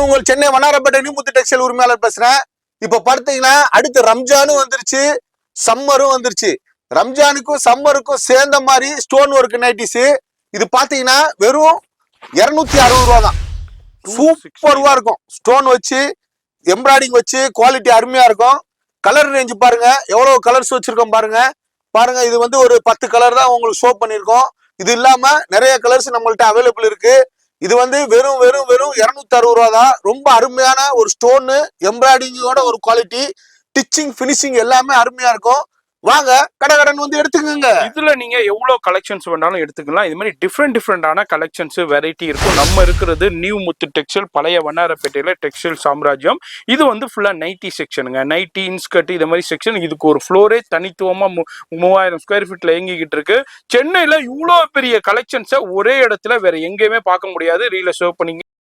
நான் உங்கள் சென்னை வண்ணாரப்பேட்டை நியூமுத்து டெக்ஸ்டைல் உரிமையாளர் பேசுறேன். இப்ப பார்த்தீங்கன்னா அடுத்து ரம்ஜானும் வந்துருச்சு, சம்மரும் வந்துருச்சு. ரம்ஜானுக்கும் சம்மருக்கும் சேர்ந்த மாதிரி ஸ்டோன் ஒர்க் நைட்டிஸ். இது பாத்தீங்கன்னா வெறும் 260 ரூபா தான். சூப்பர்வா இருக்கும். ஸ்டோன் வச்சு எம்ப்ராய்டிங் வச்சு குவாலிட்டி அருமையா இருக்கும். கலர் ரேஞ்ச் பாருங்க, எவ்வளவு கலர்ஸ் வச்சிருக்கோம் பாருங்க. இது வந்து ஒரு 10 கலர் தான் உங்களுக்கு ஷோ பண்ணிருக்கோம். இது இல்லாம நிறைய கலர்ஸ் நம்மள்ட்ட அவைலபிள் இருக்கு. இது வந்து வெறும் 260 ரூபா தான். ரொம்ப அருமையான ஒரு ஸ்டோனு, எம்ப்ராய்டிங்கோட ஒரு குவாலிட்டி, டிச்சிங் பினிஷிங் எல்லாமே அருமையா இருக்கும். வாங்க கடன் வந்து எடுத்துக்கோங்க. இதுல நீங்க எவ்வளவு கலெக்ஷன்ஸ் வேணாலும் எடுத்துக்கலாம். இது மாதிரி டிஃப்ரெண்டான கலெக்ஷன்ஸ் வெரைட்டி இருக்கும். நம்ம இருக்கிறது நியூ முத்து டெக்ஸ்டைல், பழைய வண்ணாரப்பேட்டையில டெக்ஸ்டைல் சாம்ராஜ்யம். இது வந்து ஃபுல்லா நைட்டி செக்ஷனுங்க. நைட்டி, இன்ஸ்கர்ட் இது மாதிரி செக்ஷன். இதுக்கு ஒரு ஃப்ளோரே தனித்துவமா 3000 ஸ்கொயர் ஃபீட்ல இயங்கிக்கிட்டு இருக்கு. சென்னையில இவ்வளவு பெரிய கலெக்ஷன்ஸை ஒரே இடத்துல வேற எங்கேயுமே பார்க்க முடியாது. ரீல ஷோ பண்ணி